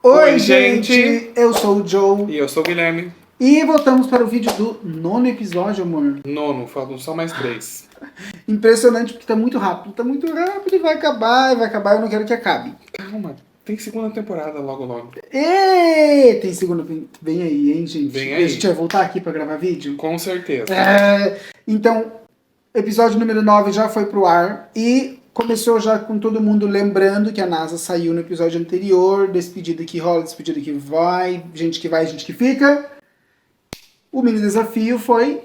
Oi, gente! Eu sou o Joe. E eu sou o Guilherme. E voltamos para o vídeo do 9º episódio, amor. Nono, faltam só mais 3. Impressionante porque tá muito rápido e vai acabar, eu não quero que acabe. Calma, tem segunda temporada logo. E tem segunda, vem aí, hein, gente? Vem aí. A gente vai voltar aqui para gravar vídeo? Com certeza. Então, episódio número 9 já foi pro ar e começou já com todo mundo lembrando que a NASA saiu no episódio anterior, despedida que rola, despedida que vai, gente que vai, gente que fica. O mini desafio foi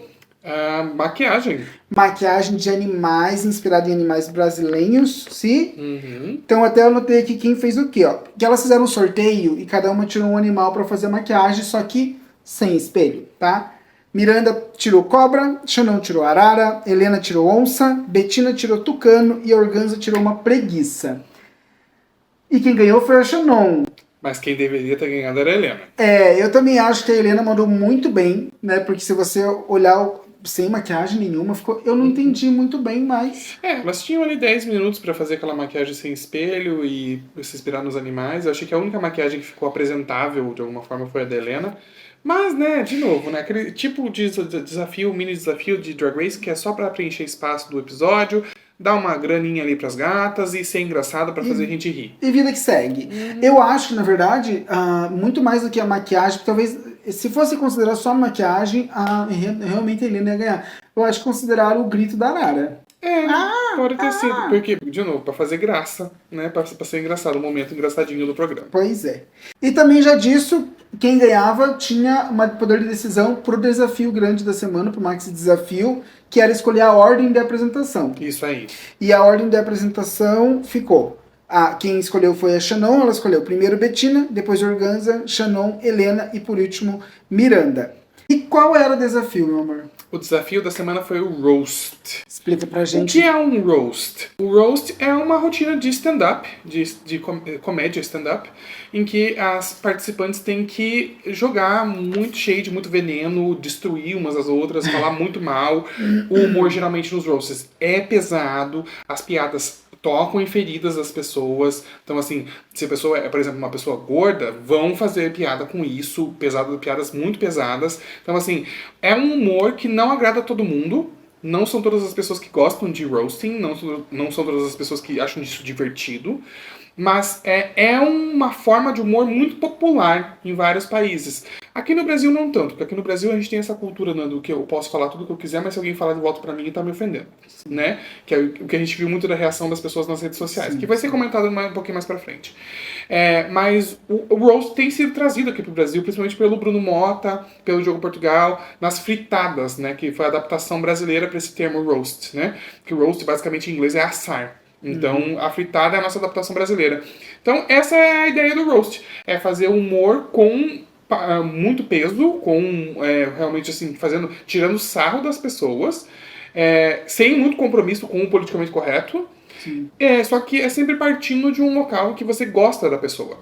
Maquiagem. maquiagem de animais, inspirada em animais brasileiros, sim? Uhum. Então até eu anotei aqui quem fez o quê, ó. Que elas fizeram um sorteio e cada uma tirou um animal para fazer maquiagem, só que sem espelho, tá? Miranda tirou cobra, Xanon tirou arara, Helena tirou onça, Betina tirou tucano e a Organza tirou uma preguiça. E quem ganhou foi a Xanon. Mas quem deveria ter ganhado era a Helena. Eu também acho que a Helena mandou muito bem, né? Porque se você olhar sem maquiagem nenhuma, eu não entendi muito bem, mas... Elas tinham ali 10 minutos pra fazer aquela maquiagem sem espelho e se inspirar nos animais. Eu achei que a única maquiagem que ficou apresentável de alguma forma foi a da Helena. Mas, né, de novo, né, aquele tipo de desafio, mini desafio de Drag Race que é só pra preencher espaço do episódio, dar uma graninha ali pras gatas e ser engraçado pra fazer a gente rir. E vida que segue. Eu acho que, na verdade, muito mais do que a maquiagem, talvez, se fosse considerar só a maquiagem, realmente a Helena ia ganhar. Eu acho que consideraram o grito da Arara. Pode ter sido, porque, de novo, pra fazer graça, né, pra ser engraçado, o momento engraçadinho do programa. Pois é. E também já disso, quem ganhava tinha um poder de decisão pro desafio grande da semana, pro Maxi Desafio, que era escolher a ordem de apresentação. Isso aí. E a ordem de apresentação ficou. Quem escolheu foi a Xanon, ela escolheu primeiro Betina, depois Organza, Xanon, Helena e por último Miranda. E qual era o desafio, meu amor? O desafio da semana foi o roast. Explica pra gente. O que é um roast? O roast é uma rotina de stand-up, de comédia stand-up, em que as participantes têm que jogar muito shade, muito veneno, destruir umas às outras, falar muito mal. O humor geralmente nos roasts é pesado, as piadas tocam em feridas das pessoas. Então, assim, se a pessoa é, por exemplo, uma pessoa gorda, vão fazer piada com isso, piadas muito pesadas. Então, assim, é um humor que não agrada a todo mundo. Não são todas as pessoas que gostam de roasting, não são todas as pessoas que acham isso divertido. Mas é uma forma de humor muito popular em vários países. Aqui no Brasil não tanto, porque aqui no Brasil a gente tem essa cultura, né, do que eu posso falar tudo o que eu quiser, mas se alguém falar de volta pra mim, tá me ofendendo. Né? Que é o que a gente viu muito da reação das pessoas nas redes sociais, que vai ser comentado um pouquinho mais pra frente. Mas o roast tem sido trazido aqui pro Brasil, principalmente pelo Bruno Mota, pelo Diogo Portugal, nas fritadas, né, que foi a adaptação brasileira para esse termo roast, né? Que roast basicamente em inglês é assar. Então, a fritada é a nossa adaptação brasileira. Então, essa é a ideia do roast. É fazer humor com muito peso, com realmente assim, tirando sarro das pessoas, sem muito compromisso com o politicamente correto. Sim. Só que é sempre partindo de um local que você gosta da pessoa.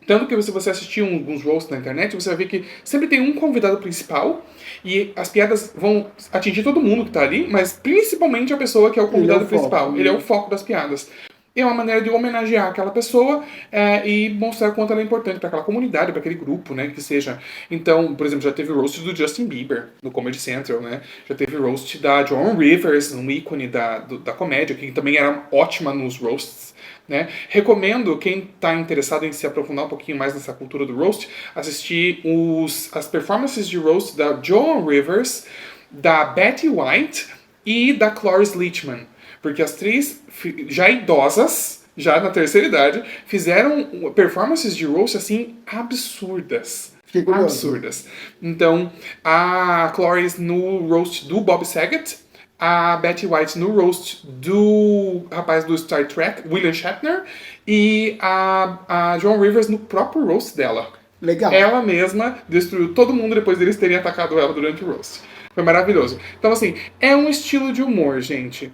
Tanto que se você assistir alguns roasts na internet, você vai ver que sempre tem um convidado principal e as piadas vão atingir todo mundo que tá ali, mas principalmente a pessoa que é o convidado principal. Foco. Ele é o foco das piadas. É uma maneira de homenagear aquela pessoa e mostrar quanto ela é importante para aquela comunidade, para aquele grupo, né, que seja. Então, por exemplo, já teve o roast do Justin Bieber no Comedy Central, né? Já teve o roast da Joan Rivers, um ícone da comédia, que também era ótima nos roasts. Né? Recomendo, quem está interessado em se aprofundar um pouquinho mais nessa cultura do roast, assistir as performances de roast da Joan Rivers, da Betty White e da Cloris Leachman. Porque as três, já idosas, já na terceira idade, fizeram performances de roast assim absurdas. Absurdas. Então, a Cloris no roast do Bob Saget, a Betty White no roast do rapaz do Star Trek, William Shatner, e a Joan Rivers no próprio roast dela. Legal. Ela mesma destruiu todo mundo depois deles terem atacado ela durante o roast. Foi maravilhoso. Então, assim, é um estilo de humor, gente.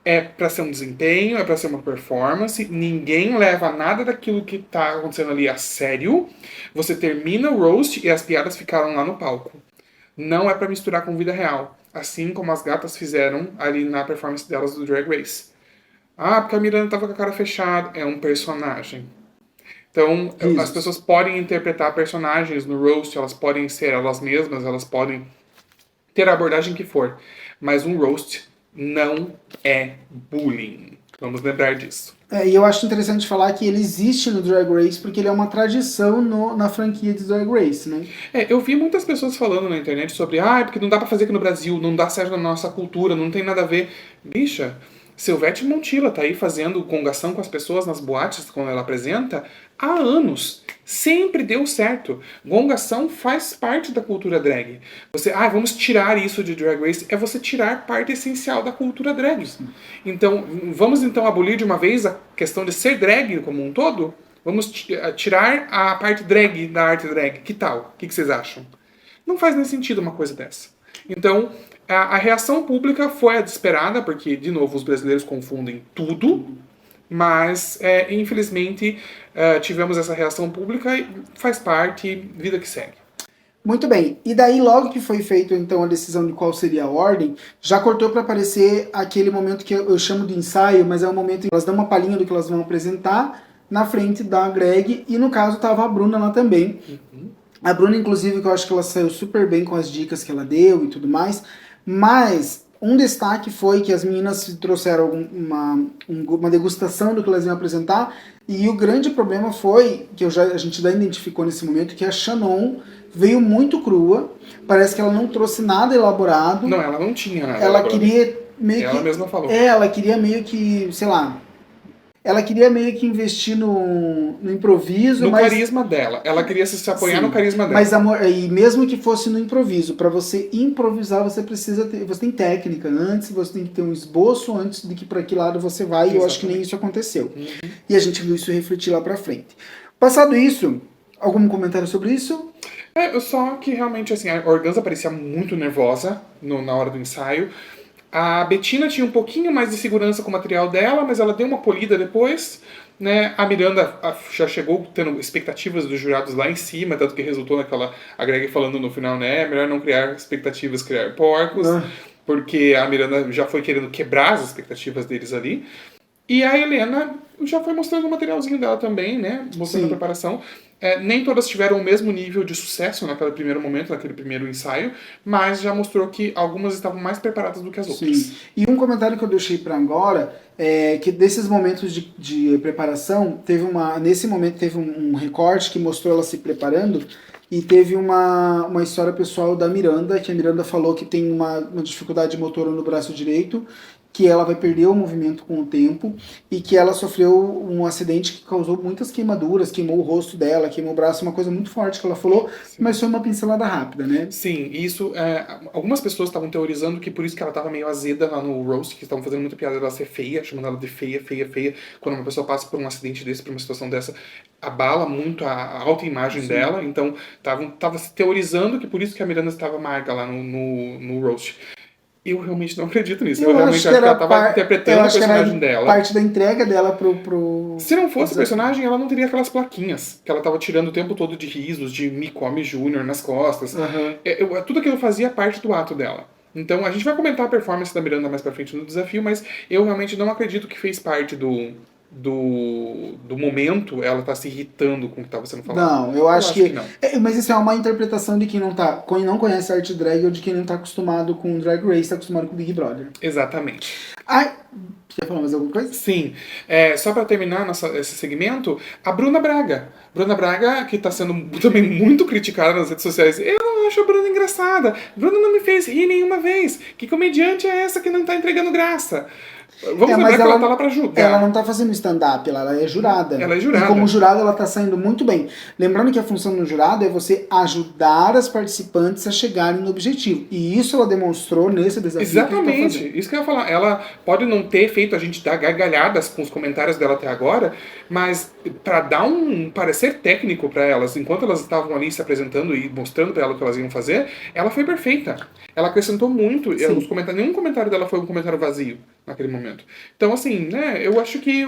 É pra ser um desempenho, é pra ser uma performance, ninguém leva nada daquilo que tá acontecendo ali a sério. Você termina o roast e as piadas ficaram lá no palco. Não é pra misturar com vida real. Assim como as gatas fizeram ali na performance delas do Drag Race. Porque a Miranda tava com a cara fechada. É um personagem. Então, Risos. as pessoas podem interpretar personagens no roast, elas podem ser elas mesmas, elas podem ter a abordagem que for. Mas um roast não é bullying. Vamos lembrar disso. E eu acho interessante falar que ele existe no Drag Race porque ele é uma tradição na franquia de Drag Race, né? Eu vi muitas pessoas falando na internet sobre porque não dá pra fazer aqui no Brasil, não dá certo na nossa cultura, não tem nada a ver. Bicha, Silvete Montilla tá aí fazendo congação com as pessoas nas boates quando ela apresenta há anos. Sempre deu certo. Gongação faz parte da cultura drag. Vamos tirar isso de Drag Race. É você tirar parte essencial da cultura drag. Então, vamos então abolir de uma vez a questão de ser drag como um todo? Vamos tirar a parte drag da arte drag. Que tal? O que vocês acham? Não faz nem sentido uma coisa dessa. Então, a reação pública foi a desesperada, porque, de novo, os brasileiros confundem tudo, mas, infelizmente, tivemos essa reação pública e faz parte, vida que segue. Muito bem. E daí, logo que foi feita então a decisão de qual seria a ordem, já cortou para aparecer aquele momento que eu chamo de ensaio, mas é o momento em que elas dão uma palhinha do que elas vão apresentar na frente da Greg, e no caso tava a Bruna lá também. A Bruna, inclusive, que eu acho que ela saiu super bem com as dicas que ela deu e tudo mais, mas um destaque foi que as meninas trouxeram uma degustação do que elas iam apresentar, e o grande problema foi, que a gente já identificou nesse momento, que a Shannon veio muito crua, parece que ela não trouxe nada elaborado. Não, ela não tinha nada ela elaborado. Queria meio que... Ela mesma falou. Ela queria meio que, sei lá... Ela queria meio que investir no improviso, no mas... carisma dela. Ela queria se apoiar Sim, no carisma dela. Mas, amor, e mesmo que fosse no improviso, para você improvisar, você tem técnica antes, você tem que ter um esboço antes de que para que lado você vai, e eu acho que nem isso aconteceu. E a gente viu isso refletir lá pra frente. Passado isso, algum comentário sobre isso? Só que realmente, assim, a Organza parecia muito nervosa na hora do ensaio. A Bettina tinha um pouquinho mais de segurança com o material dela, mas ela deu uma polida depois, né? A Miranda já chegou tendo expectativas dos jurados lá em cima, tanto que resultou naquela... A Greg falando no final, né? Melhor não criar expectativas, criar porcos. Porque a Miranda já foi querendo quebrar as expectativas deles ali. E a Helena já foi mostrando o materialzinho dela também, né? Mostrando a preparação. Nem todas tiveram o mesmo nível de sucesso naquele primeiro momento, naquele primeiro ensaio, mas já mostrou que algumas estavam mais preparadas do que as outras. Sim. E um comentário que eu deixei para agora é que desses momentos de preparação, nesse momento teve um recorte que mostrou ela se preparando, e teve uma história pessoal da Miranda, que a Miranda falou que tem uma dificuldade motora no braço direito, que ela vai perder o movimento com o tempo, e que ela sofreu um acidente que causou muitas queimaduras, queimou o rosto dela, queimou o braço, uma coisa muito forte que ela falou, mas foi uma pincelada rápida, né? Sim, isso, algumas pessoas estavam teorizando que por isso que ela estava meio azeda lá no roast, que estavam fazendo muita piada dela ser feia, chamando ela de feia, feia, feia. Quando uma pessoa passa por um acidente desse, por uma situação dessa, abala muito a autoimagem dela, então tava se teorizando que por isso que a Miranda estava amarga lá no roast. Eu realmente não acredito nisso. Eu realmente acho que ela estava interpretando o personagem dela. Parte da entrega dela pro... Se não fosse o personagem, ela não teria aquelas plaquinhas que ela estava tirando o tempo todo de risos, de Me Come Júnior nas costas. Tudo aquilo fazia parte do ato dela. Então, a gente vai comentar a performance da Miranda mais pra frente no desafio, mas eu realmente não acredito que fez parte do momento ela tá se irritando com o que estava sendo falado. Não, eu acho que não. Mas isso é uma interpretação de quem não conhece arte drag, ou de quem não tá acostumado com Drag Race, tá acostumado com Big Brother. Exatamente. Quer falar mais alguma coisa? Sim. Só pra terminar esse segmento, a Bruna Braga. Bruna Braga, que tá sendo também muito criticada nas redes sociais. Eu não acho a Bruna engraçada. Bruna não me fez rir nenhuma vez. Que comediante é essa que não tá entregando graça? Vamos lembrar que ela tá lá pra julgar. Ela não tá fazendo stand-up, ela é jurada. Ela é jurada. E como jurada, ela tá saindo muito bem. Lembrando que a função do jurado é você ajudar as participantes a chegarem no objetivo. E isso ela demonstrou nesse desafio. Exatamente. Isso que eu ia falar. Ela pode não ter feito a gente dar gargalhadas com os comentários dela até agora, mas pra dar um parecer técnico pra elas, enquanto elas estavam ali se apresentando e mostrando pra ela o que elas iam fazer, ela foi perfeita. Ela acrescentou muito. Nenhum comentário dela foi um comentário vazio naquele momento. Então, assim, né, eu acho que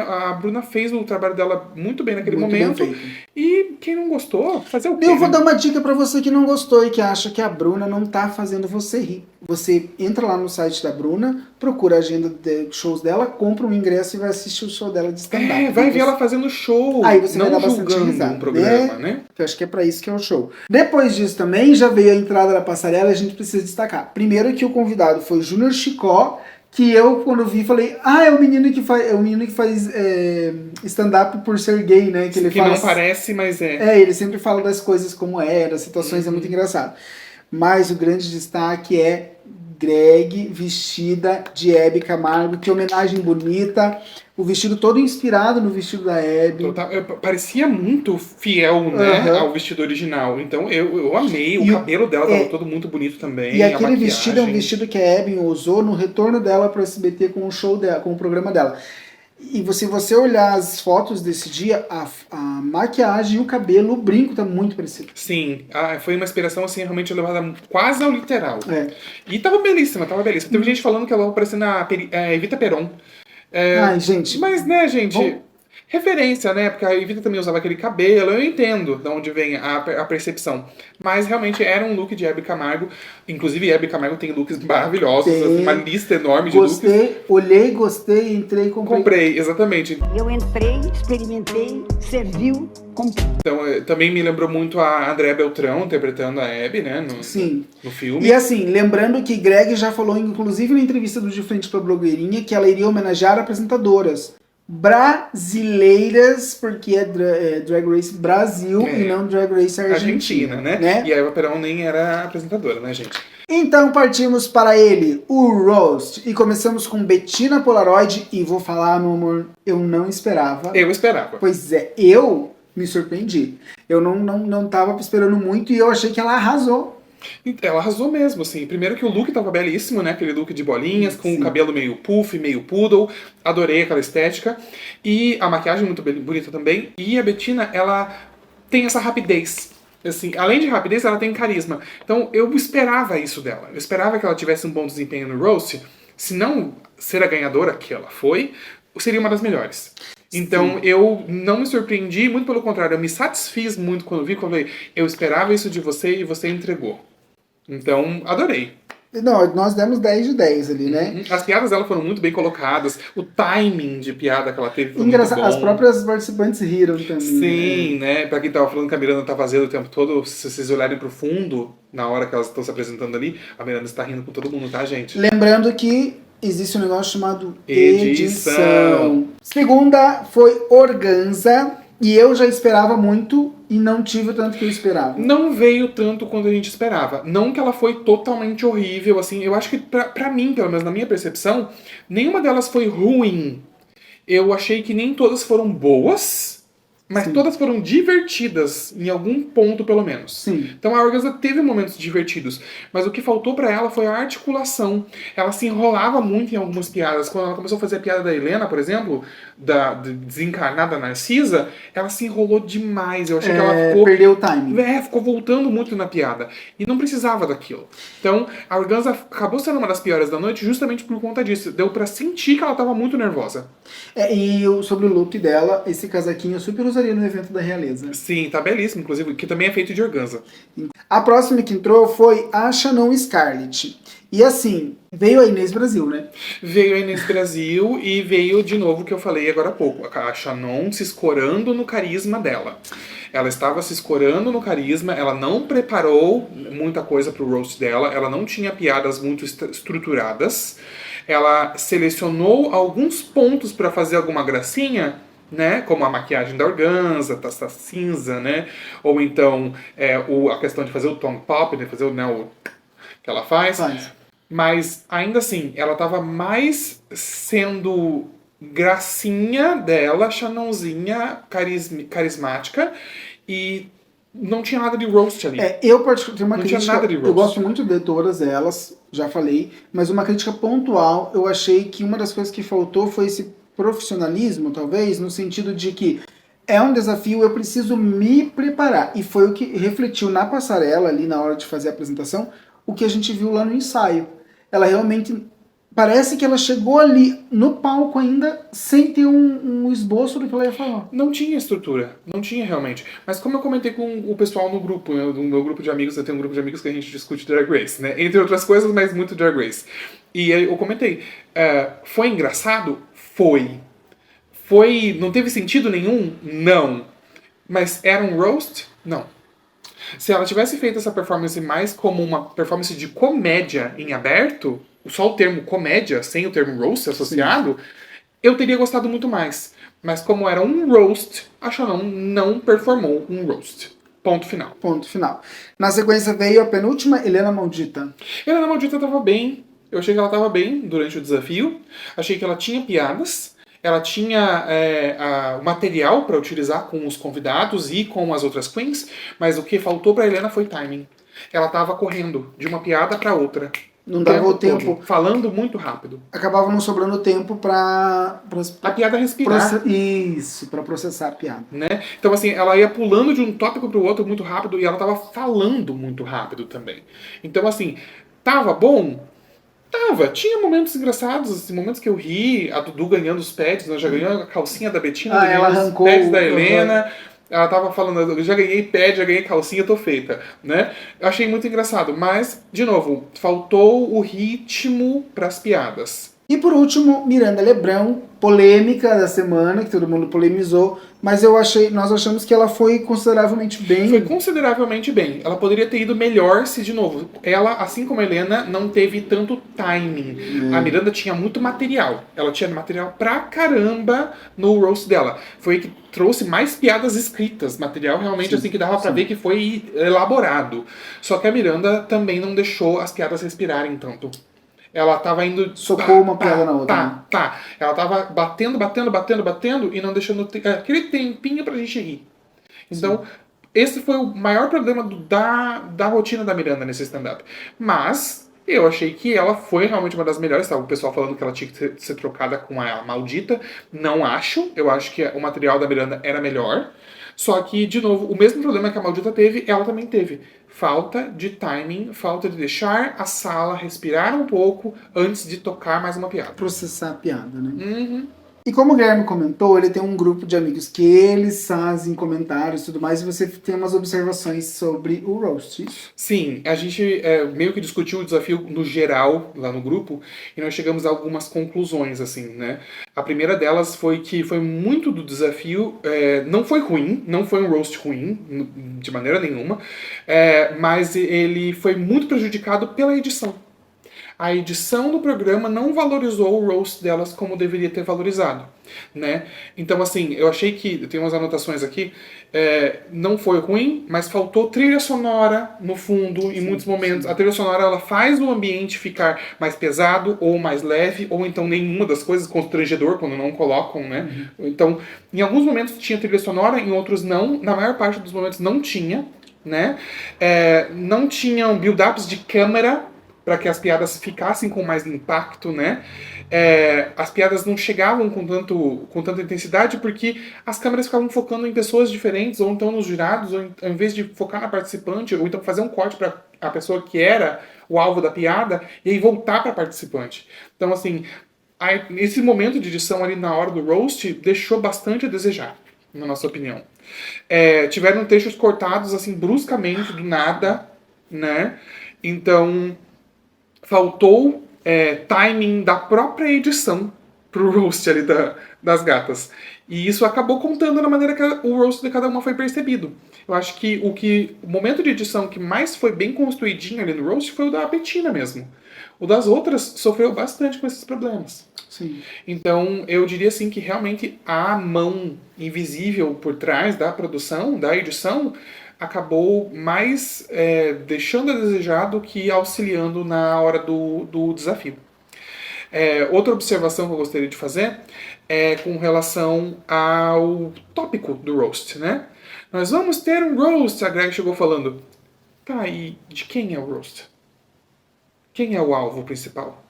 a Bruna fez o trabalho dela muito bem naquele momento. E quem não gostou, fazer o quê? Eu vou dar uma dica pra você que não gostou e que acha que a Bruna não tá fazendo você rir. Você entra lá no site da Bruna, procura a agenda de shows dela, compra um ingresso e vai assistir o show dela de stand-up. Vai ver ela fazendo show, Aí você vai não dar bastante julgando risada, um programa, né? Eu acho que é pra isso que é o show. Depois disso também, já veio a entrada da passarela e a gente precisa destacar. Primeiro que o convidado foi Júnior Chicó, que eu, quando vi, falei, é o menino que faz stand-up por ser gay, né? Que fala, não parece, mas é. ele sempre fala das coisas como das situações, é muito engraçado. Mas o grande destaque é Greg vestida de Hebe Camargo, que homenagem bonita, o vestido todo inspirado no vestido da Hebe. Parecia muito fiel, né, ao vestido original. Então eu amei, o cabelo dela tava todo muito bonito também. E aquele vestido é um vestido que a Hebe usou no retorno dela para o SBT com o show dela, com o programa dela. E se você olhar as fotos desse dia, a maquiagem e o cabelo, o brinco tá muito parecido. Sim, foi uma inspiração assim, realmente levada quase ao literal. E tava belíssima, Teve gente falando que ela tava parecendo a Evita Peron. Ai, gente. Mas, né, gente... Referência, né? Porque a Evita também usava aquele cabelo, eu entendo de onde vem a percepção. Mas realmente era um look de Hebe Camargo. Inclusive, Hebe Camargo tem looks maravilhosos, uma lista enorme de looks. Olhei, gostei, entrei e comprei. Comprei, exatamente. Eu entrei, experimentei, serviu, comprei. Então, também me lembrou muito a Andréa Beltrão interpretando a Hebe, né? No filme. E assim, lembrando que Greg já falou, inclusive na entrevista do De Frente pra Blogueirinha, que ela iria homenagear apresentadoras brasileiras, porque é Drag Race Brasil e não Drag Race Argentina, né? E a Eva Perón nem era apresentadora, né, gente? Então partimos para ele, o Roast, e começamos com Bettina Polaroid, e vou falar, meu amor, eu não esperava. Eu esperava. Pois é, eu me surpreendi. Eu não tava esperando muito e eu achei que ela arrasou. Ela arrasou mesmo, assim. Primeiro que o look tava belíssimo, né? Aquele look de bolinhas, com o cabelo meio puff, meio poodle. Adorei aquela estética. E a maquiagem muito bonita também. E a Bettina, ela tem essa rapidez. Assim, além de rapidez, ela tem carisma. Então, eu esperava isso dela. Eu esperava que ela tivesse um bom desempenho no roast. Se não ser a ganhadora, que ela foi, seria uma das melhores. Então, eu não me surpreendi, muito pelo contrário, eu me satisfiz muito quando vi, quando eu falei, eu esperava isso de você e você entregou. Então, adorei. Não, nós demos 10 de 10 ali, né? As piadas dela foram muito bem colocadas, o timing de piada que ela teve foi engraçado, muito bom. As próprias participantes riram também. Sim, né? Pra quem tava falando que a Miranda tá vazia o tempo todo, se vocês olharem pro fundo, na hora que elas estão se apresentando ali, a Miranda está rindo com todo mundo, tá, gente? Lembrando que existe um negócio chamado edição. Segunda foi Organza, e eu já esperava muito e não tive o tanto que eu esperava. Não veio tanto quanto a gente esperava. Não que ela foi totalmente horrível, assim. Eu acho que, pra mim, pelo menos na minha percepção, nenhuma delas foi ruim. Eu achei que nem todas foram boas, mas todas foram divertidas, em algum ponto pelo menos. Sim. Então a Organza teve momentos divertidos, mas o que faltou pra ela foi a articulação. Ela se enrolava muito em algumas piadas. Quando ela começou a fazer a piada da Helena, por exemplo, da desencarnada Narcisa, ela se enrolou demais. Eu achei que ela ficou... Perdeu o timing. Ficou voltando muito na piada. E não precisava daquilo. Então, a Organza acabou sendo uma das piores da noite justamente por conta disso. Deu pra sentir que ela tava muito nervosa. E sobre o look dela, esse casaquinho eu super usaria no evento da Realeza. Sim, tá belíssimo, inclusive, que também é feito de organza. A próxima que entrou foi a Shannon Scarlett. E assim, veio a Inês Brasil, né? Veio a Inês Brasil e veio de novo o que eu falei agora há pouco. A Shannon se escorando no carisma dela. Ela estava se escorando no carisma, ela não preparou muita coisa pro roast dela, ela não tinha piadas muito estruturadas. Ela selecionou alguns pontos para fazer alguma gracinha, né, como a maquiagem da organza, taça cinza, né, ou então a questão de fazer o tongue pop, de fazer o que ela faz. Mas ainda assim, ela estava mais sendo gracinha dela, Shannonzinha, carismática, e não tinha nada de roast ali. Eu particularmente tenho uma não crítica, tinha nada de roast. Eu gosto muito de todas elas, já falei, mas uma crítica pontual, eu achei que uma das coisas que faltou foi esse profissionalismo, talvez, no sentido de que é um desafio, eu preciso me preparar. E foi o que refletiu na passarela, ali na hora de fazer a apresentação, o que a gente viu lá no ensaio. Ela realmente parece que ela chegou ali no palco ainda sem ter um esboço do que ela ia falar. Não tinha estrutura, não tinha realmente. Mas como eu comentei com o pessoal no grupo, né, no meu grupo de amigos, eu tenho um grupo de amigos que a gente discute Drag Race, né? Entre outras coisas, mas muito Drag Race. E aí eu comentei, foi engraçado? Foi. Foi, não teve sentido nenhum? Não. Mas era um roast? Não. Se ela tivesse feito essa performance mais como uma performance de comédia em aberto, só o termo comédia, sem o termo roast associado, eu teria gostado muito mais. Mas como era um roast, a Shannon não performou um roast. Ponto final. Ponto final. Na sequência veio a penúltima, Helena Maldita. Helena Maldita tava bem. Eu achei que ela tava bem durante o desafio. Achei que ela tinha piadas. Ela tinha o material para utilizar com os convidados e com as outras queens, mas o que faltou para Helena foi timing. Ela estava correndo de uma piada para outra. Não dava o tempo. Todo, falando muito rápido. Acabava não sobrando tempo para a piada respirar. Isso, para processar a piada. Né? Então, assim, ela ia pulando de um tópico para o outro muito rápido e ela estava falando muito rápido também. Então, assim, tava bom? Tava, tinha momentos engraçados, assim, momentos que eu ri, a Dudu ganhando os pads, né? Já ganhou a calcinha da Betina, ela arrancou os pads da Helena, ela tava falando, eu já ganhei pad, já ganhei calcinha, tô feita, né? Eu achei muito engraçado, mas, de novo, faltou o ritmo pras piadas. E por último, Miranda Lebrão, polêmica da semana, que todo mundo polemizou, mas nós achamos que ela foi consideravelmente bem. Foi consideravelmente bem. Ela poderia ter ido melhor se, de novo, ela, assim como a Helena, não teve tanto timing. A Miranda tinha muito material. Ela tinha material pra caramba no roast dela. Foi que trouxe mais piadas escritas, material realmente assim que dava pra ver que foi elaborado. Só que a Miranda também não deixou as piadas respirarem tanto. Ela tava indo... Socou uma piada na outra. Ela tava batendo e não deixando aquele tempinho pra gente rir. Então, esse foi o maior problema da rotina da Miranda nesse stand-up. Mas, eu achei que ela foi realmente uma das melhores. Tava o pessoal falando que ela tinha que ser trocada com a Maldita. Não acho. Eu acho que o material da Miranda era melhor. Só que, de novo, o mesmo problema que a Maldita teve, ela também teve. Falta de timing, falta de deixar a sala respirar um pouco antes de tocar mais uma piada. Processar a piada, né? Uhum. E como o Guilherme comentou, ele tem um grupo de amigos que eles fazem comentários e tudo mais, e você tem umas observações sobre o roast, isso? Sim, a gente meio que discutiu o desafio no geral lá no grupo e nós chegamos a algumas conclusões, assim, né? A primeira delas foi que foi muito do desafio, não foi ruim, não foi um roast ruim, de maneira nenhuma, mas ele foi muito prejudicado pela edição. A edição do programa não valorizou o roast delas como deveria ter valorizado, né? Então, assim, eu achei que, tem umas anotações aqui, não foi ruim, mas faltou trilha sonora no fundo, em muitos momentos. A trilha sonora, ela faz o ambiente ficar mais pesado, ou mais leve, ou então nenhuma das coisas, constrangedor, quando não colocam, né? Então, em alguns momentos tinha trilha sonora, em outros não. Na maior parte dos momentos não tinha, né? Não tinham build-ups de câmera, para que as piadas ficassem com mais impacto, né? As piadas não chegavam com tanta intensidade porque as câmeras ficavam focando em pessoas diferentes, ou então nos jurados, ou ao invés de focar na participante, ou então fazer um corte para a pessoa que era o alvo da piada, e aí voltar para a participante. Então, assim, esse momento de edição ali na hora do roast deixou bastante a desejar, na nossa opinião. Tiveram trechos cortados, assim, bruscamente, do nada, né? Então... faltou timing da própria edição pro roast ali das gatas. E isso acabou contando na maneira que o roast de cada uma foi percebido. Eu acho que o momento de edição que mais foi bem construidinho ali no roast foi o da Betina mesmo. O das outras sofreu bastante com esses problemas. Sim. Então, eu diria assim que realmente a mão invisível por trás da produção, da edição, acabou mais deixando a desejar do que auxiliando na hora do desafio. Outra observação que eu gostaria de fazer é com relação ao tópico do roast, né? Nós vamos ter um roast, a Greg chegou falando. Tá, e de quem é o roast? Quem é o alvo principal?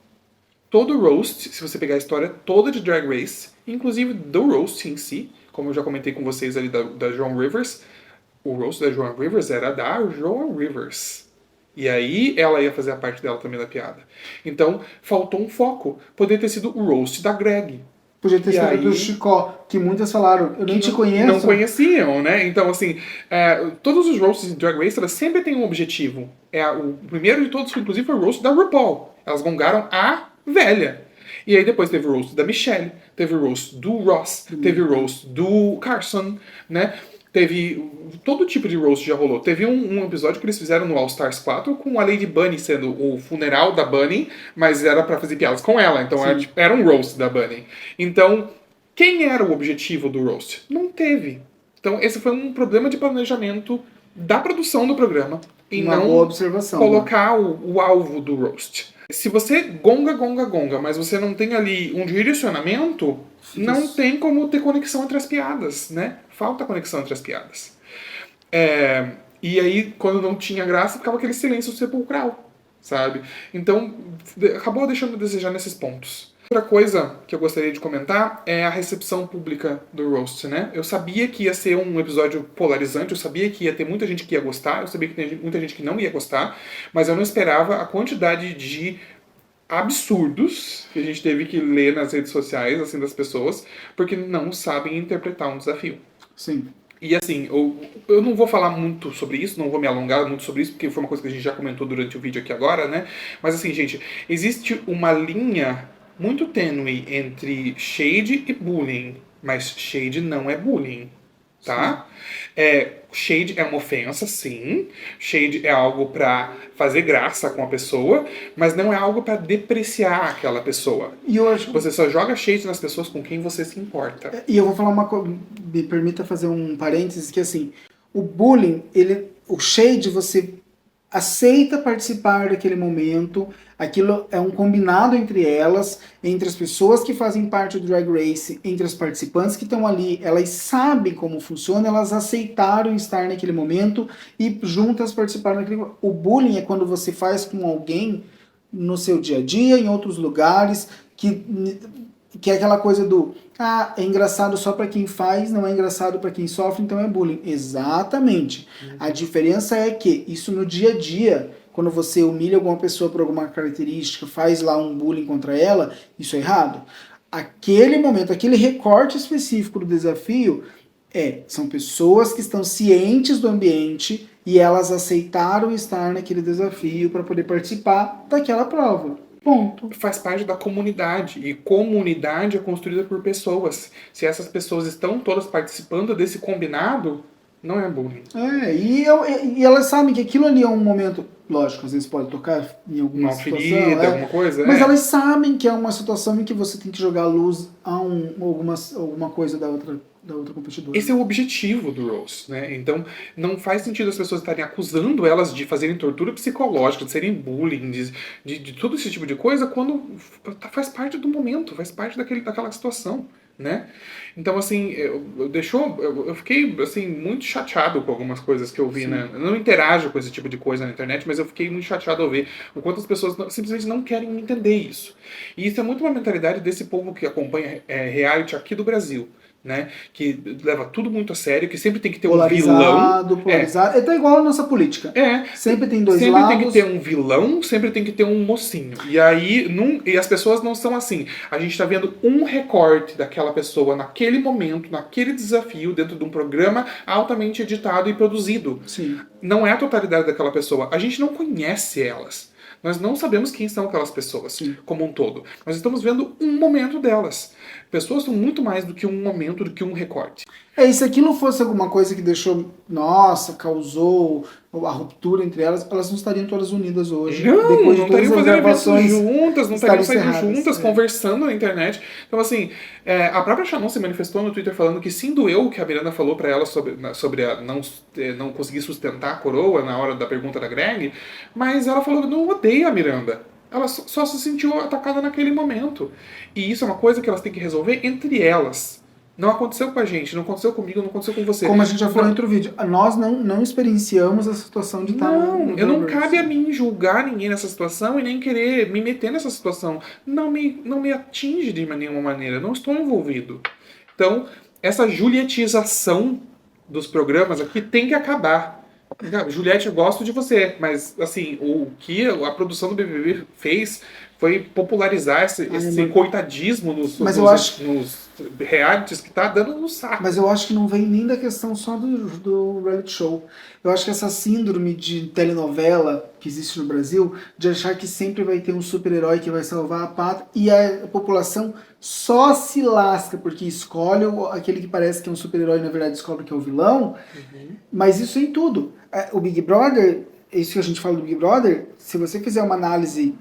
Todo roast, se você pegar a história toda de Drag Race, inclusive do roast em si, como eu já comentei com vocês ali da Joan Rivers, o roast da Joan Rivers era da Joan Rivers. E aí ela ia fazer a parte dela também da piada. Então, faltou um foco. Poderia ter sido o roast da Greg. Podia ter E sido aí- do Chicó, que muitas falaram, eu nem que te conheço. Não conheciam, né? Então, assim, todos os roasts de Drag Race, elas sempre têm um objetivo. O primeiro de todos, inclusive, foi o roast da RuPaul. Elas gongaram a velha. E aí depois teve o roast da Michelle, teve o roast do Ross, teve o roast do Carson, né? Teve todo tipo de roast já rolou. Teve um episódio que eles fizeram no All Stars 4 com a Lady Bunny sendo o funeral da Bunny, mas era pra fazer piadas com ela. Então era um roast da Bunny. Então, quem era o objetivo do roast? Não teve. Então, esse foi um problema de planejamento da produção do programa em Uma não boa observação, colocar o alvo do roast. Se você gonga, mas você não tem ali um direcionamento, não tem como ter conexão entre as piadas, né? Falta conexão entre as piadas. E aí, quando não tinha graça, ficava aquele silêncio sepulcral, sabe? Então, acabou deixando a desejar nesses pontos. Outra coisa que eu gostaria de comentar é a recepção pública do roast, né? Eu sabia que ia ser um episódio polarizante, eu sabia que ia ter muita gente que ia gostar, eu sabia que tem muita gente que não ia gostar, mas eu não esperava a quantidade de absurdos que a gente teve que ler nas redes sociais, assim, das pessoas, porque não sabem interpretar um desafio. Sim. E assim, eu não vou falar muito sobre isso, não vou me alongar muito sobre isso, porque foi uma coisa que a gente já comentou durante o vídeo aqui agora, né? Mas assim, gente, existe uma linha muito tênue entre shade e bullying, mas shade não é bullying, tá? Shade é uma ofensa, sim. Shade é algo pra fazer graça com a pessoa, mas não é algo pra depreciar aquela pessoa. E eu acho... Você só joga shade nas pessoas com quem você se importa. E eu vou falar uma coisa, me permita fazer um parênteses, que assim, o bullying, o shade, você aceita participar daquele momento, aquilo é um combinado entre elas, entre as pessoas que fazem parte do Drag Race, entre as participantes que estão ali, elas sabem como funciona, elas aceitaram estar naquele momento e juntas participaram daquele momento. O bullying é quando você faz com alguém no seu dia a dia, em outros lugares, que é aquela coisa do é engraçado só para quem faz, não é engraçado para quem sofre, então é bullying. Exatamente. A diferença é que isso no dia a dia, quando você humilha alguma pessoa por alguma característica, faz lá um bullying contra ela, isso é errado. Aquele momento, aquele recorte específico do desafio são pessoas que estão cientes do ambiente e elas aceitaram estar naquele desafio para poder participar daquela prova. Ponto. Faz parte da comunidade, e comunidade é construída por pessoas. Se essas pessoas estão todas participando desse combinado, não é bullying. E elas sabem que aquilo ali é um momento, lógico, às vezes pode tocar em alguma situação, ferida, alguma coisa, mas elas sabem que é uma situação em que você tem que jogar luz a alguma coisa da outra competidora. Esse é o objetivo do roast, né? Então, não faz sentido as pessoas estarem acusando elas de fazerem tortura psicológica, de serem bullying, de todo esse tipo de coisa, quando faz parte do momento, faz parte daquela situação, né? Então, assim, eu fiquei, assim, muito chateado com algumas coisas que eu vi, né? Eu não interajo com esse tipo de coisa na internet, mas eu fiquei muito chateado ao ver o quanto as pessoas simplesmente não querem entender isso. E isso é muito uma mentalidade desse povo que acompanha reality aqui do Brasil, né? Que leva tudo muito a sério, que sempre tem que ter um vilão. Polarizado. Tá igual a nossa política. Sempre tem dois sempre lados. Sempre tem que ter um vilão, sempre tem que ter um mocinho. E aí, e as pessoas não são assim. A gente tá vendo um recorte daquela pessoa naquele momento, naquele desafio, dentro de um programa altamente editado e produzido. Sim. Não é a totalidade daquela pessoa. A gente não conhece elas. Nós não sabemos quem são aquelas pessoas, como um todo. Nós estamos vendo um momento delas. Pessoas são muito mais do que um momento, do que um recorte. E se aquilo fosse alguma coisa que deixou, causou a ruptura entre elas não estariam todas unidas hoje. Não estariam fazendo eventos juntas, não estariam saindo encerradas, juntas, conversando na internet. Então, assim, a própria Shannon se manifestou no Twitter falando que sim, doeu o que a Miranda falou pra ela sobre a não conseguir sustentar a coroa na hora da pergunta da Greg, mas ela falou que não odeia a Miranda. Ela só se sentiu atacada naquele momento. E isso é uma coisa que elas têm que resolver entre elas. Não aconteceu com a gente, não aconteceu comigo, não aconteceu com você. Como a gente já falou em outro vídeo, nós não experienciamos a situação de estar... Não cabe a mim julgar ninguém nessa situação e nem querer me meter nessa situação. Não me atinge de nenhuma maneira, não estou envolvido. Então, essa julietização dos programas aqui tem que acabar. Juliette, eu gosto de você, mas assim, o que a produção do BBB fez foi popularizar esse coitadismo Mas eu acho- nos realities que tá dando no saco. Mas eu acho que não vem nem da questão só do reality show. Eu acho que essa síndrome de telenovela que existe no Brasil, de achar que sempre vai ter um super-herói que vai salvar a pátria, e a população só se lasca porque escolhe aquele que parece que é um super-herói e na verdade descobre que é o vilão. Mas isso em tudo. O Big Brother, isso que a gente fala do Big Brother, se você fizer uma análise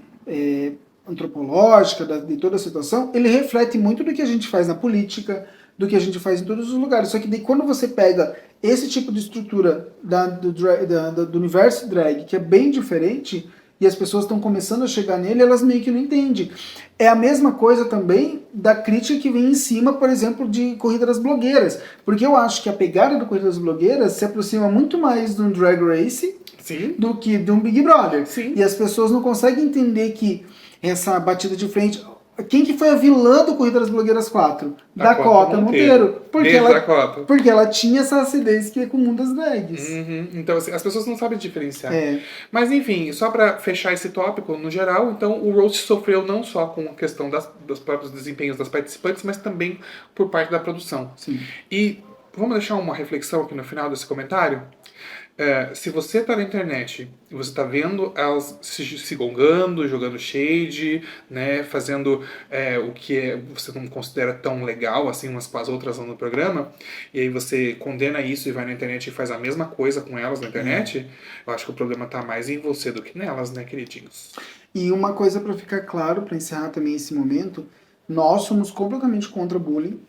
antropológica de toda a situação, ele reflete muito do que a gente faz na política, do que a gente faz em todos os lugares. Só que daí, quando você pega esse tipo de estrutura do universo drag, que é bem diferente, e as pessoas estão começando a chegar nele, elas meio que não entendem. É a mesma coisa também da crítica que vem em cima, por exemplo, de Corrida das Blogueiras. Porque eu acho que a pegada do Corrida das Blogueiras se aproxima muito mais de um Drag Race Sim. do que de um Big Brother. Sim. E as pessoas não conseguem entender que essa batida de frente... Quem que foi a vilã do Corrida das Blogueiras 4? Dakota Monteiro. Porque ela tinha essa acidez que é comum das drags. Então, assim, as pessoas não sabem diferenciar. É. Mas, enfim, só pra fechar esse tópico, no geral, então, o roast sofreu não só com a questão dos próprios desempenhos das participantes, mas também por parte da produção. Sim. E vamos deixar uma reflexão aqui no final desse comentário? Se você tá na internet e você tá vendo elas se gongando, jogando shade, né, fazendo o que você não considera tão legal assim umas com as outras no programa, e aí você condena isso e vai na internet e faz a mesma coisa com elas na internet, eu acho que o problema tá mais em você do que nelas, né, queridinhos? E uma coisa para ficar claro, para encerrar também esse momento, nós somos completamente contra bullying.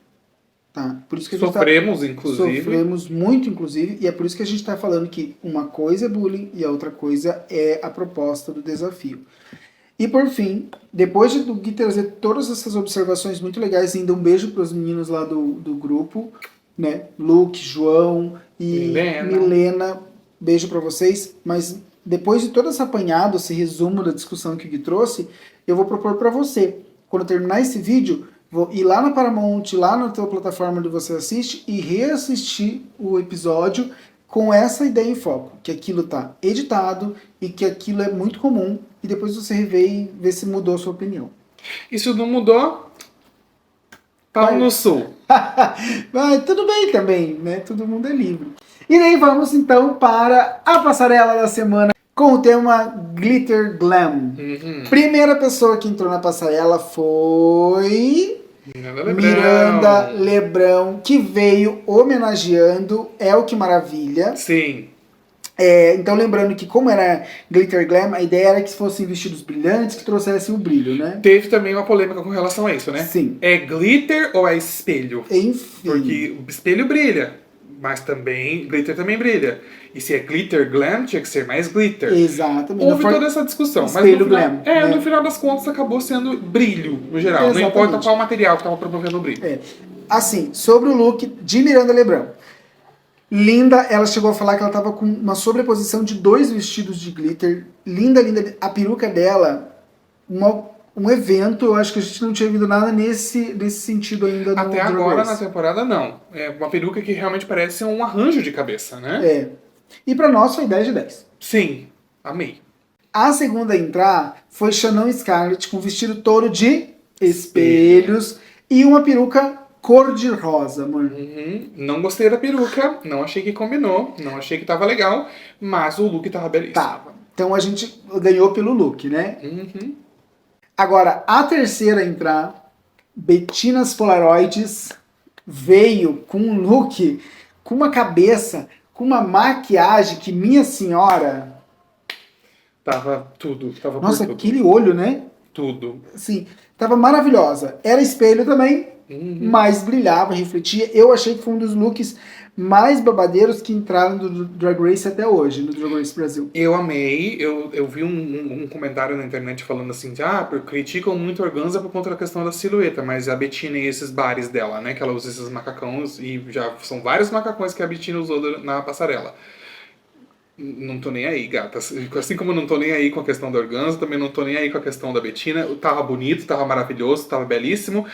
Tá? Por isso que a gente sofremos muito, inclusive, e é por isso que a gente está falando que uma coisa é bullying e a outra coisa é a proposta do desafio. E por fim, depois do Gui trazer todas essas observações muito legais, ainda um beijo para os meninos lá do grupo, né? Luke, João e Milena, beijo para vocês. Mas depois de todo esse apanhado, esse resumo da discussão que o Gui trouxe, eu vou propor para você, quando terminar esse vídeo, vou ir lá na Paramount, lá na tua plataforma onde você assiste e reassistir o episódio com essa ideia em foco, que aquilo tá editado e que aquilo é muito comum, e depois você revê e vê se mudou a sua opinião. E se não mudou, pau no sul. Mas tudo bem também, né? Todo mundo é livre. E daí vamos então para a passarela da semana com o tema Glitter Glam. Primeira pessoa que entrou na passarela foi Miranda Lebrão, que veio homenageando El Que Maravilha. Sim. Então lembrando que como era Glitter Glam, a ideia era que fossem vestidos brilhantes, que trouxessem o brilho, né? Teve também uma polêmica com relação a isso, né? Sim. É glitter ou é espelho? Enfim. Porque o espelho brilha, mas também glitter também brilha. E se é glitter glam, tinha que ser mais glitter. Exatamente. Houve toda essa discussão. Espelho mas no final, glam. Né? No final das contas acabou sendo brilho, no geral. Exatamente. Não importa qual material que estava promovendo o brilho. Assim, sobre o look de Miranda Lebrão. Linda, ela chegou a falar que ela tava com uma sobreposição de 2 vestidos de glitter. Linda, linda. A peruca dela, um evento, eu acho que a gente não tinha visto nada nesse sentido ainda no Até agora, na temporada, não. É uma peruca que realmente parece um arranjo de cabeça, né? E pra nós foi 10 de 10. Sim, amei. A segunda a entrar foi Shannon Scarlett com vestido todo de espelhos e uma peruca cor-de-rosa, amor. Não gostei da peruca, não achei que combinou, não achei que tava legal, mas o look tava belíssimo. Tava. Então a gente ganhou pelo look, né? Agora, a terceira a entrar, Bettinas Polaroids, veio com um look, com uma cabeça, com uma maquiagem que, minha senhora... Tava tudo, tava Nossa, por tudo. aquele olho, né? Tudo. Sim, tava maravilhosa. Era espelho também, mas brilhava, refletia. Eu achei que foi um dos looks mais babadeiros que entraram do Drag Race até hoje, no Drag Race Brasil. Eu amei, eu vi um comentário na internet falando assim, criticam muito a Organza por conta da questão da silhueta, mas a Bettina e esses bares dela, né, que ela usa esses macacões, e já são vários macacões que a Bettina usou na passarela. Não tô nem aí, gata. Assim como eu não tô nem aí com a questão da Organza, também não tô nem aí com a questão da Bettina. Tava bonito, tava maravilhoso, tava belíssimo.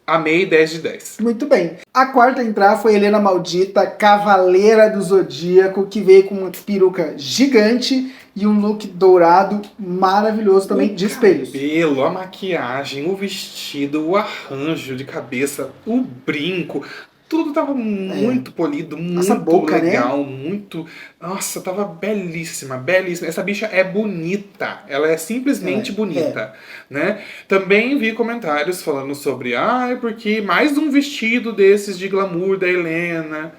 Amei, 10 de 10. Muito bem. A quarta a entrar foi Helena Maldita, Cavaleira do Zodíaco, que veio com uma peruca gigante e um look dourado maravilhoso também, de espelhos. O cabelo, a maquiagem, o vestido, o arranjo de cabeça, o brinco... Tudo tava muito polido, Essa muito boca, legal, né? muito... Nossa, tava belíssima, belíssima. Essa bicha é bonita, ela é simplesmente bonita, né? Também vi comentários falando sobre, porque mais um vestido desses de glamour da Helena.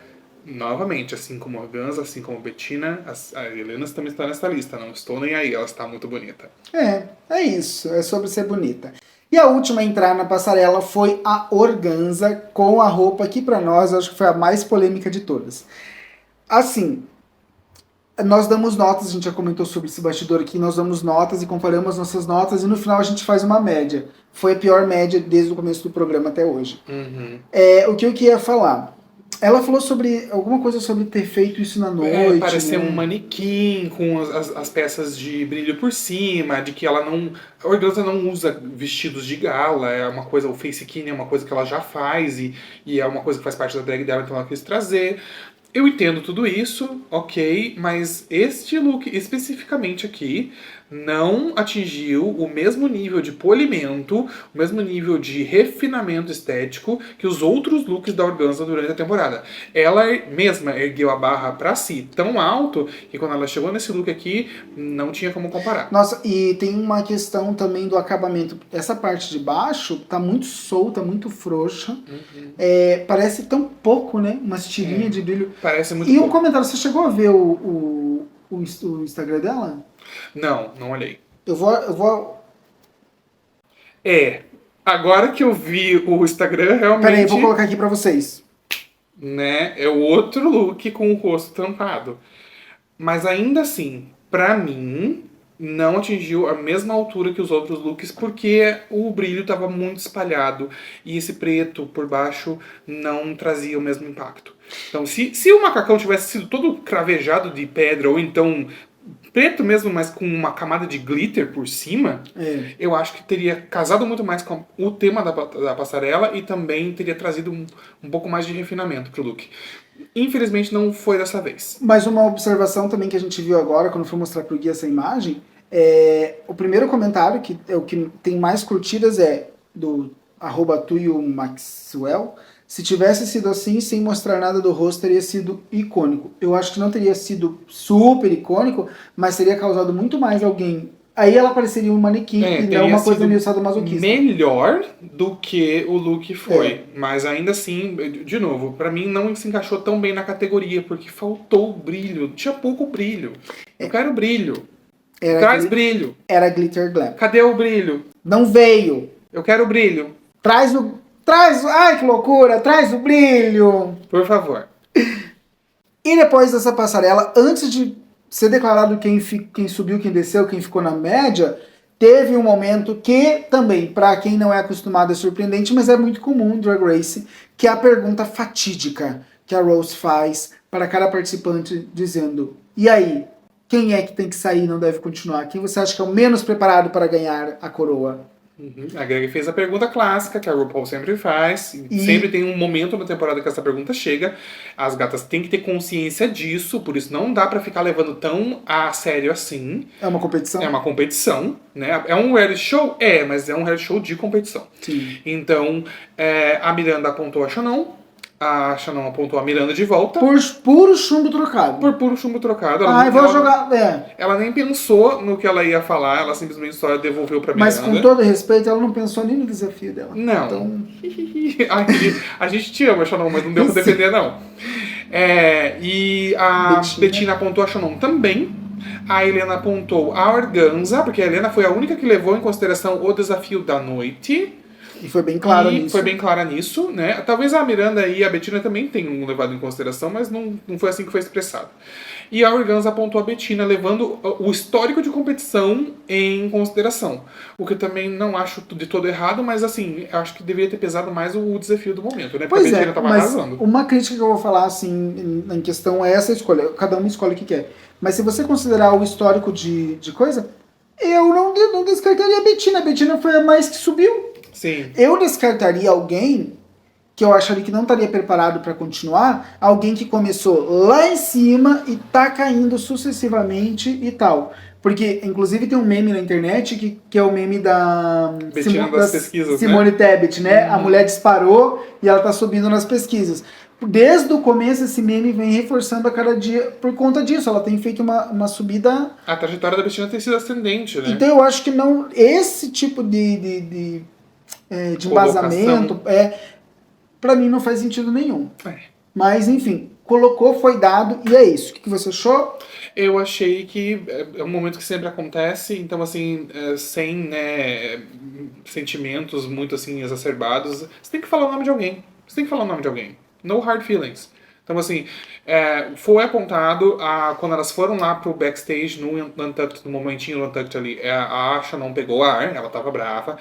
Novamente, assim como a Organza, assim como a Bettina, a Helena também está nessa lista, não estou nem aí, ela está muito bonita. É isso, é sobre ser bonita. E a última a entrar na passarela foi a Organza, com a roupa que pra nós acho que foi a mais polêmica de todas. Assim, nós damos notas, a gente já comentou sobre esse bastidor aqui, nós damos notas e comparamos nossas notas e no final a gente faz uma média. Foi a pior média desde o começo do programa até hoje. O que eu queria falar? Ela falou sobre alguma coisa sobre ter feito isso na noite. Parecer né? um manequim com as peças de brilho por cima, de que ela não... A Organza não usa vestidos de gala, é uma coisa, o face skin é uma coisa que ela já faz e é uma coisa que faz parte da drag dela, então ela quis trazer. Eu entendo tudo isso, ok, mas este look especificamente aqui não atingiu o mesmo nível de polimento, o mesmo nível de refinamento estético que os outros looks da Organza durante a temporada. Ela mesma ergueu a barra pra si tão alto que quando ela chegou nesse look aqui, não tinha como comparar. Nossa, e tem uma questão também do acabamento. Essa parte de baixo tá muito solta, muito frouxa. Parece tão pouco, né? Umas tirinhas de brilho. Parece muito E pouco. um comentário, você chegou a ver o Instagram dela? Não olhei. Eu vou... Agora que eu vi o Instagram, realmente... Peraí, vou colocar aqui pra vocês. Né, é o outro look com o rosto tampado. Mas ainda assim, pra mim, não atingiu a mesma altura que os outros looks, porque o brilho estava muito espalhado e esse preto por baixo não trazia o mesmo impacto. Então, se o macacão tivesse sido todo cravejado de pedra, ou então preto mesmo, mas com uma camada de glitter por cima, eu acho que teria casado muito mais com o tema da passarela e também teria trazido um pouco mais de refinamento pro look. Infelizmente não foi dessa vez. Mas uma observação também que a gente viu agora, quando foi mostrar pro Gui essa imagem, o primeiro comentário, que é o que tem mais curtidas, é do @tuiomaxwell. Se tivesse sido assim, sem mostrar nada do rosto, teria sido icônico. Eu acho que não teria sido super icônico, mas teria causado muito mais alguém. Aí ela pareceria um manequim e não uma coisa meio sadomasoquista. Melhor do que o look foi. Mas ainda assim, de novo, pra mim não se encaixou tão bem na categoria, porque faltou brilho. Tinha pouco brilho. Eu quero brilho. Traz brilho. Era glitter glam. Cadê o brilho? Não veio. Eu quero brilho. Traz, ai que loucura, traz o brilho. Por favor. E depois dessa passarela, antes de ser declarado quem subiu, quem desceu, quem ficou na média, teve um momento que também, para quem não é acostumado, é surpreendente, mas é muito comum Drag Race, que é a pergunta fatídica que a Rose faz para cada participante, dizendo: e aí, quem é que tem que sair e não deve continuar? Quem você acha que é o menos preparado para ganhar a coroa? A Greg fez a pergunta clássica, que a RuPaul sempre faz. Sempre tem um momento na temporada que essa pergunta chega. As gatas têm que ter consciência disso, por isso não dá pra ficar levando tão a sério assim. É uma competição? É uma competição, né? É um reality show? Mas é um reality show de competição. Sim. Então, a Miranda apontou a Shannon apontou a Miranda de volta. Por puro chumbo trocado. Por puro chumbo trocado. Ela nem pensou no que ela ia falar, ela simplesmente só devolveu pra Miranda. Mas com todo respeito, ela não pensou nem no desafio dela. Não. Então... a gente te ama, Shannon, mas não deu pra defender, não. E a Bettina apontou a Shannon também. A Helena apontou a Organza, porque a Helena foi a única que levou em consideração o desafio da noite. E foi bem clara nisso. Foi bem clara nisso, né? Talvez a Miranda e a Bettina também tenham levado em consideração, mas não foi assim que foi expressado. E a Organza apontou a Bettina, levando o histórico de competição em consideração. O que eu também não acho de todo errado, mas assim, acho que deveria ter pesado mais o desafio do momento, né? Porque a Bettina tava arrasando. Uma crítica que eu vou falar, assim, em questão é essa escolha. Cada um escolhe o que quer. Mas se você considerar o histórico de coisa, eu não descartaria a Bettina. A Bettina foi a mais que subiu. Sim. Eu descartaria alguém que eu acharia que não estaria preparado para continuar, alguém que começou lá em cima e tá caindo sucessivamente e tal. Porque, inclusive, tem um meme na internet que é o meme da, Betina das pesquisas, Simone né? Tebet, né? A mulher disparou e ela tá subindo nas pesquisas. Desde o começo, esse meme vem reforçando a cada dia por conta disso. Ela tem feito uma subida. A trajetória da Betina tem sido ascendente, né? Então, eu acho que não. Esse tipo de embasamento, pra mim, não faz sentido nenhum. Mas, enfim, colocou, foi dado, e é isso. O que você achou? Eu achei que é um momento que sempre acontece, então, assim, sem, né, sentimentos muito, assim, exacerbados, você tem que falar o nome de alguém. Você tem que falar o nome de alguém. No hard feelings. Então, assim, foi apontado, quando elas foram lá pro backstage no Untucked, no momentinho do Untucked ali, a Asha não pegou ar, ela tava brava,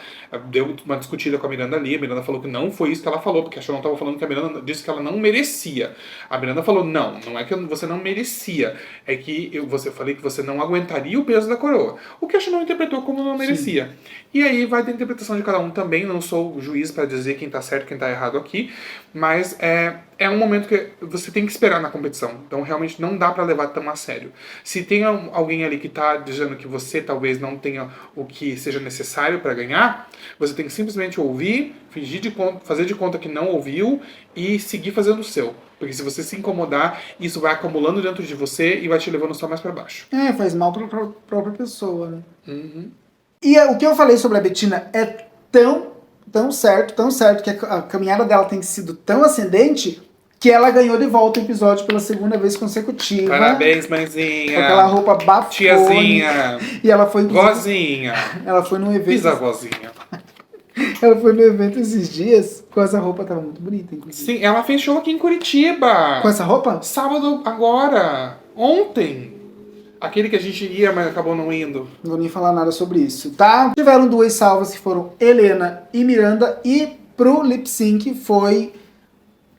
deu uma discutida com a Miranda ali, a Miranda falou que não foi isso que ela falou, porque a Asha não tava falando que a Miranda disse que ela não merecia. A Miranda falou, não é que você não merecia, é que eu falei que você não aguentaria o peso da coroa. O que a Asha não interpretou como não merecia. Sim. E aí vai da interpretação de cada um também, não sou o juiz para dizer quem tá certo e quem tá errado aqui, mas é um momento que você tem que esperar na competição. Então, realmente, não dá pra levar tão a sério. Se tem alguém ali que tá dizendo que você talvez não tenha o que seja necessário pra ganhar, você tem que simplesmente ouvir, fazer de conta que não ouviu e seguir fazendo o seu. Porque se você se incomodar, isso vai acumulando dentro de você e vai te levando só mais pra baixo. Faz mal pra própria pessoa, né? Uhum. E o que eu falei sobre a Betina é tão certo, que a caminhada dela tem sido tão ascendente que ela ganhou de volta o episódio pela segunda vez consecutiva. Parabéns, mãezinha. Com aquela roupa bafona. Tiazinha. E ela foi... Vozinha. Ela foi num evento... Bisavozinha. Ela foi no evento esses dias com essa roupa, tava muito bonita, inclusive. Sim, ela fez show aqui em Curitiba. Com essa roupa? Sábado agora. Ontem. Aquele que a gente ia, mas acabou não indo. Não vou nem falar nada sobre isso, tá? Tiveram duas salvas que foram Helena e Miranda. E pro lip sync foi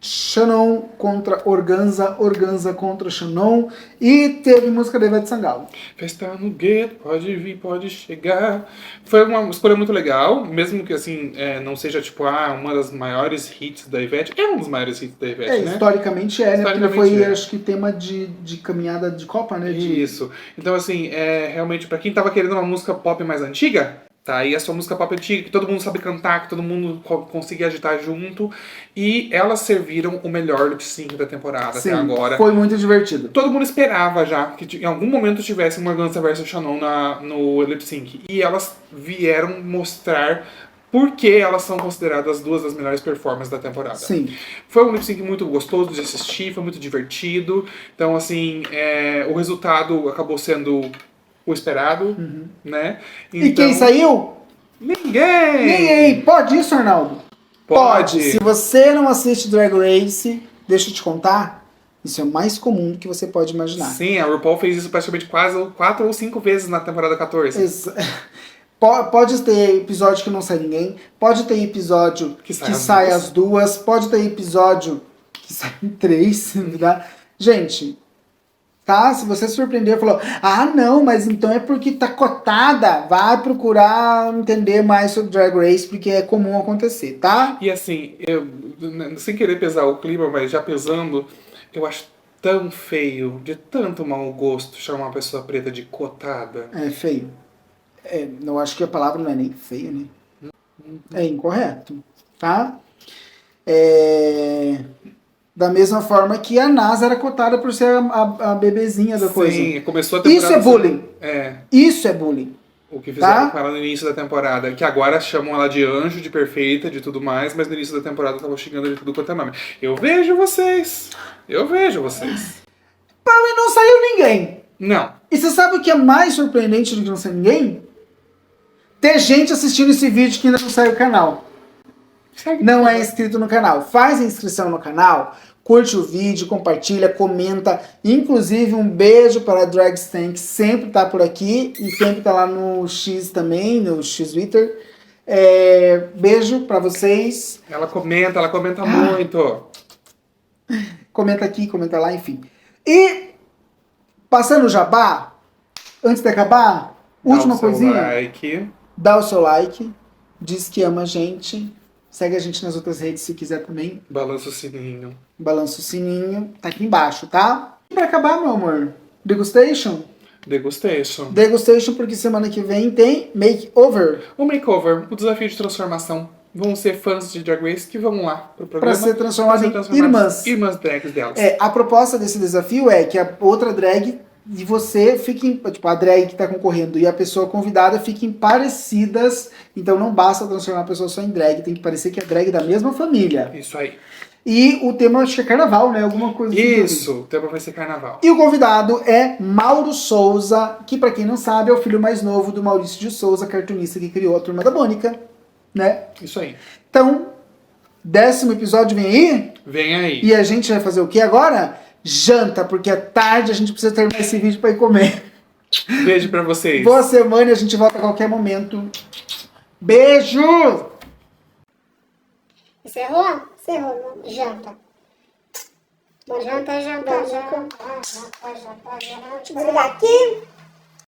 Shannon contra Organza, Organza contra Shannon. E teve música da Ivete Sangalo. Festa no gueto, pode vir, pode chegar. Foi uma escolha muito legal, mesmo que assim, não seja tipo, uma das maiores hits da Ivete. É um dos maiores hits da Ivete, né? Historicamente né? Porque foi, acho que, tema de caminhada de Copa, né? Isso. Então, assim, realmente, pra quem tava querendo uma música pop mais antiga, tá aí a sua música pop antiga, que todo mundo sabe cantar, que todo mundo conseguia agitar junto. E elas serviram o melhor lip sync da temporada. Sim, até agora. Foi muito divertido. Todo mundo esperava já que em algum momento tivesse uma Organza versus Shannon no lip sync. E elas vieram mostrar por que elas são consideradas duas das melhores performances da temporada. Sim. Foi um lip sync muito gostoso de assistir, foi muito divertido. Então, assim, o resultado acabou sendo o esperado, né? Então, e quem saiu? Ninguém! Pode isso, Arnaldo? Pode! Se você não assiste Drag Race, deixa eu te contar, isso é o mais comum que você pode imaginar. Sim, a RuPaul fez isso praticamente quase 4 ou 5 vezes na temporada 14. Pode ter episódio que não sai ninguém, pode ter episódio que sai as duas, pode ter episódio que sai 3, tá? Gente... Tá? Se você se surpreendeu e falou, não, mas então é porque tá cotada, vai procurar entender mais sobre Drag Race, porque é comum acontecer, tá? E assim, eu, sem querer pesar o clima, mas já pesando, eu acho tão feio, de tanto mau gosto, chamar uma pessoa preta de cotada. É feio. Eu acho que a palavra não é nem feio, né? É incorreto, tá? Da mesma forma que a NASA era cotada por ser a bebezinha da coisa. Sim, começou a temporada... Isso é bullying. Isso é bullying. O que fizeram com ela no início da temporada. Que agora chamam ela de anjo, de perfeita, de tudo mais, mas no início da temporada estavam xingando de tudo quanto é nome. Eu vejo vocês. Pra mim não saiu ninguém. Não. E você sabe o que é mais surpreendente do que não sair ninguém? Ter gente assistindo esse vídeo que ainda não saiu o canal. Não é inscrito no canal. Faz a inscrição no canal, curte o vídeo, compartilha, comenta. Inclusive, um beijo para a Dragstan, que sempre tá por aqui e sempre tá lá no X também, no X Twitter. Beijo para vocês. Ela comenta muito. Comenta aqui, comenta lá, enfim. E, passando o jabá, antes de acabar, última coisinha. Like. Dá o seu like. diz que ama a gente. Segue a gente nas outras redes se quiser também. Balança o sininho. Balança o sininho. Tá aqui embaixo, tá? E pra acabar, meu amor, degustation? Degustation. Degustation, porque semana que vem tem makeover. O makeover, o desafio de transformação. Vão ser fãs de Drag Race que vão lá pro programa. Pra ser transformado em transformadas irmãs. Irmãs drags delas. A proposta desse desafio é que a outra drag e você fiquem, tipo, a drag que tá concorrendo e a pessoa convidada fiquem parecidas. Então não basta transformar a pessoa só em drag, tem que parecer que é drag da mesma família. Isso aí. E o tema acho que é carnaval, né? Alguma coisa assim. Isso, o tema vai ser carnaval. E o convidado é Mauro Souza, que pra quem não sabe é o filho mais novo do Maurício de Souza, cartunista que criou a Turma da Mônica, né? Isso aí. Então, 10º episódio vem aí? Vem aí. E a gente vai fazer o que agora? Janta, porque é tarde, a gente precisa terminar esse vídeo pra ir comer. Beijo pra vocês. Boa semana e a gente volta a qualquer momento. Beijo! Encerrou? Encerrou. Janta. Bom, janta. Vou desligar aqui.